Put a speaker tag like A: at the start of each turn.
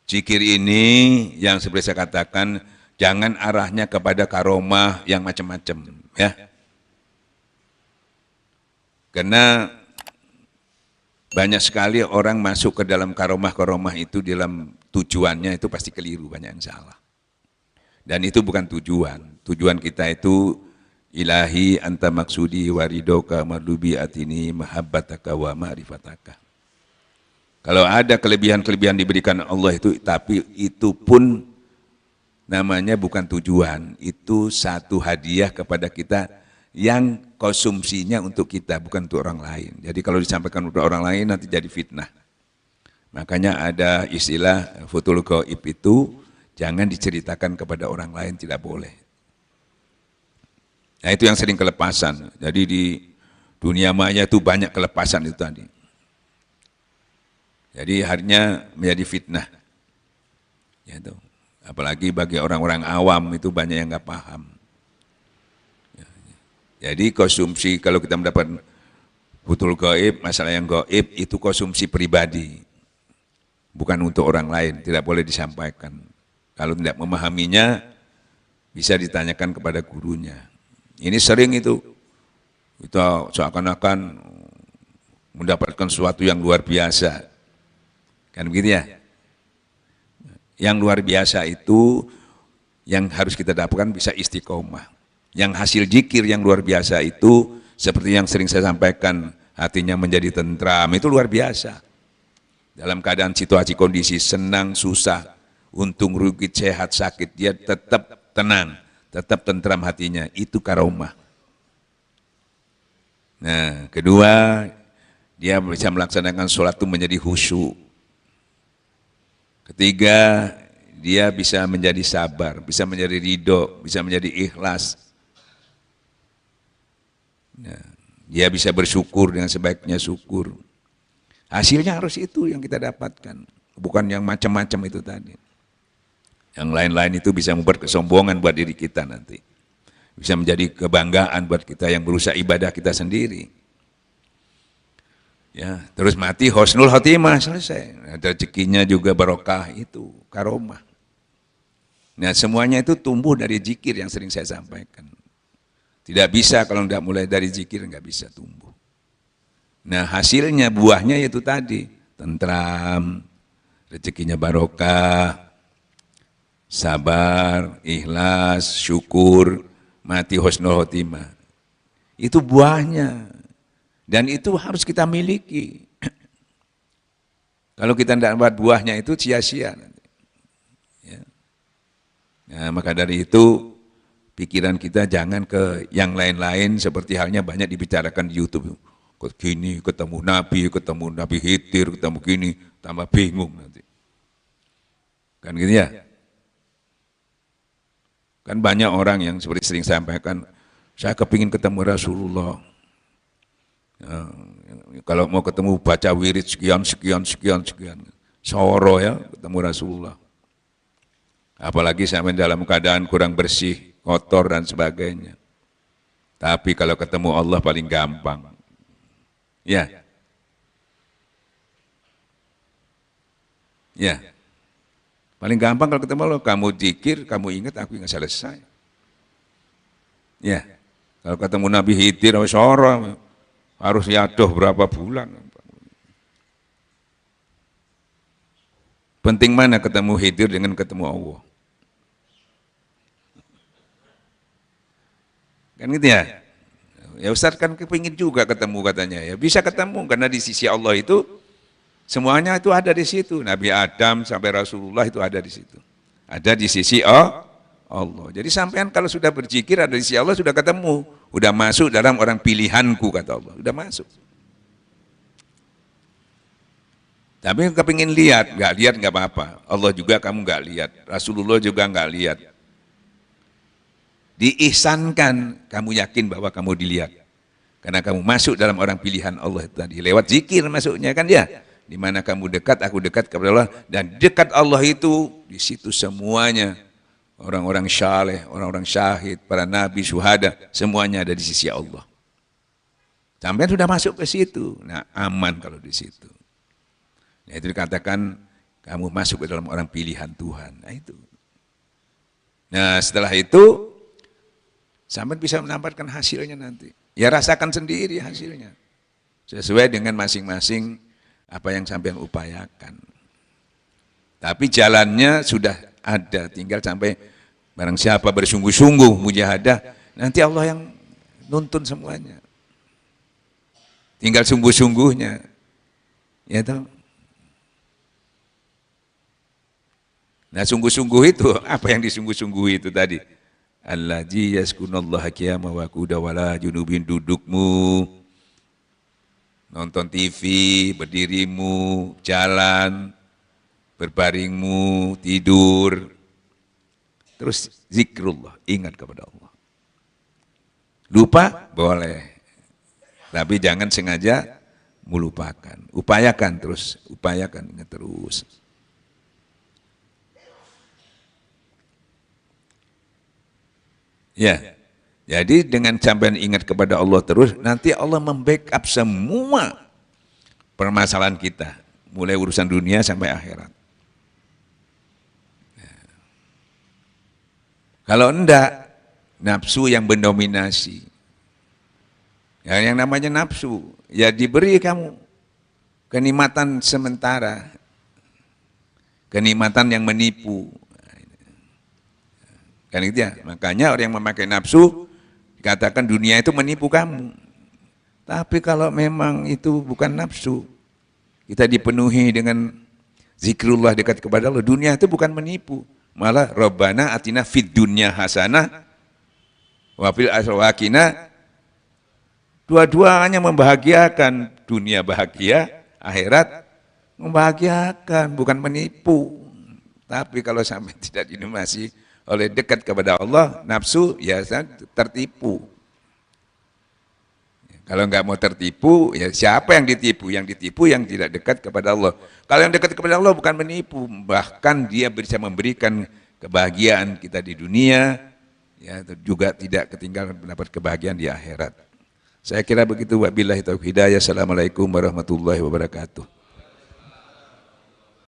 A: Zikir ini yang seperti saya katakan, jangan arahnya kepada karomah yang macam-macam, ya. Karena banyak sekali orang masuk ke dalam karomah-karomah itu dalam tujuannya itu pasti keliru, banyak yang salah. Dan itu bukan tujuan. Tujuan kita itu ilahi anta maksudi waridoka marlubi atini mahabbataka wa ma'rifataka. Kalau ada kelebihan-kelebihan diberikan Allah itu, tapi itu pun namanya bukan tujuan. Itu satu hadiah kepada kita yang konsumsinya untuk kita, bukan untuk orang lain. Jadi kalau disampaikan untuk orang lain nanti jadi fitnah. Makanya ada istilah futul ghaib itu jangan diceritakan kepada orang lain, tidak boleh. Nah itu yang sering kelepasan. Jadi di dunia maya itu banyak kelepasan itu tadi. Jadi harinya menjadi fitnah. Ya, itu. Apalagi bagi orang-orang awam itu banyak yang nggak paham. Jadi konsumsi kalau kita mendapat futul ghaib, masalah yang ghaib itu konsumsi pribadi. Bukan untuk orang lain, tidak boleh disampaikan. Kalau tidak memahaminya, bisa ditanyakan kepada gurunya. Ini sering itu, kita seakan-akan mendapatkan sesuatu yang luar biasa. Kan begitu ya? Yang luar biasa itu, yang harus kita dapatkan bisa istiqomah. Yang hasil zikir yang luar biasa itu, seperti yang sering saya sampaikan, hatinya menjadi tentram, itu luar biasa. Dalam keadaan situasi kondisi senang, susah, untung, rugi, sehat, sakit, dia tetap tenang, tetap tentram hatinya, itu karomah. Nah, kedua, dia bisa melaksanakan sholat itu menjadi khusyuk. Ketiga, dia bisa menjadi sabar, bisa menjadi ridho, bisa menjadi ikhlas. Nah, dia bisa bersyukur dengan sebaiknya syukur. Hasilnya harus itu yang kita dapatkan, bukan yang macam-macam itu tadi. Yang lain-lain itu bisa membuat kesombongan buat diri kita nanti. Bisa menjadi kebanggaan buat kita yang berusaha ibadah kita sendiri. Ya, terus mati husnul khotimah, selesai. Rezekinya juga barokah, itu karomah. Nah, semuanya itu tumbuh dari zikir yang sering saya sampaikan. Tidak bisa kalau tidak mulai dari zikir, nggak bisa tumbuh. Nah, hasilnya, buahnya itu tadi, tentram, rezekinya barokah, sabar, ikhlas, syukur, mati husnul khotimah. Itu buahnya. Dan itu harus kita miliki. Kalau kita tidak dapat buahnya itu sia-sia nanti. Ya. Nah, maka dari itu pikiran kita jangan ke yang lain-lain seperti halnya banyak dibicarakan di YouTube. Gini, ketemu Nabi Khidir, ketemu gini, tambah bingung nanti. Kan gitu ya? Kan banyak orang yang seperti sering sampaikan, saya kepingin ketemu Rasulullah. Ya, kalau mau ketemu baca wirid sekian. Soro ya, ketemu Rasulullah. Apalagi sampai dalam keadaan kurang bersih, kotor dan sebagainya. Tapi kalau ketemu Allah paling gampang. Ya. Ya. Paling gampang kalau ketemu Allah, kamu zikir, kamu ingat, aku ingat, selesai. Ya. Kalau ketemu Nabi Khidir, Soro, harus yadoh berapa bulan. Penting mana ketemu Khidir dengan ketemu Allah? Kan gitu ya? Ya Ustaz kan kepingin juga ketemu katanya. Ya bisa ketemu karena di sisi Allah itu semuanya itu ada di situ. Nabi Adam sampai Rasulullah itu ada di situ. Ada di sisi Allah. Jadi sampean kalau sudah berzikir ada di sisi Allah sudah ketemu. Udah masuk dalam orang pilihanku kata Allah. Udah masuk. Tapi kepingin lihat nggak apa-apa. Allah juga kamu nggak lihat. Rasulullah juga nggak lihat. Diihsankan, kamu yakin bahwa kamu dilihat. Karena kamu masuk dalam orang pilihan Allah tadi. Lewat zikir masuknya kan ya. Di mana kamu dekat, aku dekat kepada Allah. Dan dekat Allah itu, di situ semuanya. Orang-orang syaleh, orang-orang syahid, para nabi, syuhada, semuanya ada di sisi Allah. Sampai sudah masuk ke situ. Nah aman kalau di situ. Nah, itu dikatakan, kamu masuk ke dalam orang pilihan Tuhan. Nah itu. Nah setelah itu, sampai bisa mendapatkan hasilnya nanti. Ya rasakan sendiri hasilnya. Sesuai dengan masing-masing apa yang sampean upayakan. Tapi jalannya sudah ada, tinggal sampai barang siapa bersungguh-sungguh mujahadah, nanti Allah yang nuntun semuanya. Tinggal sungguh-sungguhnya. Ya tahu. Nah sungguh-sungguh itu, apa yang disungguh-sungguh itu tadi? Allazi yaskunallaha qiyama wa qu'udan wala junubin, dudukmu, nonton TV, berdirimu, jalan, berbaringmu, tidur. Terus zikrullah, ingat kepada Allah. Lupa? Boleh. Tapi jangan sengaja melupakan. Upayakan terus, upayakan ingat terus. Ya, jadi dengan sampai ingat kepada Allah terus, nanti Allah membackup semua permasalahan kita, mulai urusan dunia sampai akhirat. Ya. Kalau enggak, nafsu yang mendominasi. Ya, yang namanya nafsu, ya diberi kamu kenikmatan sementara, kenikmatan yang menipu. Kan itu ya, makanya orang yang memakai nafsu dikatakan dunia itu menipu kamu. Tapi kalau memang itu bukan nafsu, kita dipenuhi dengan zikrullah dekat kepada Allah, dunia itu bukan menipu. Malah Rabbana atina fid dunya hasanah wa fil akhirati, dua-duanya membahagiakan, dunia bahagia, akhirat membahagiakan, bukan menipu. Tapi kalau sampai tidak dinikmati oleh dekat kepada Allah, nafsu ya tertipu. Kalau enggak mau tertipu, ya siapa yang ditipu? Yang ditipu yang tidak dekat kepada Allah. Kalau yang dekat kepada Allah bukan menipu, bahkan dia bisa memberikan kebahagiaan kita di dunia, ya juga tidak ketinggalan mendapat kebahagiaan di akhirat. Saya kira begitu. Wabillahi taufiq hidayah. Assalamualaikum warahmatullahi wabarakatuh.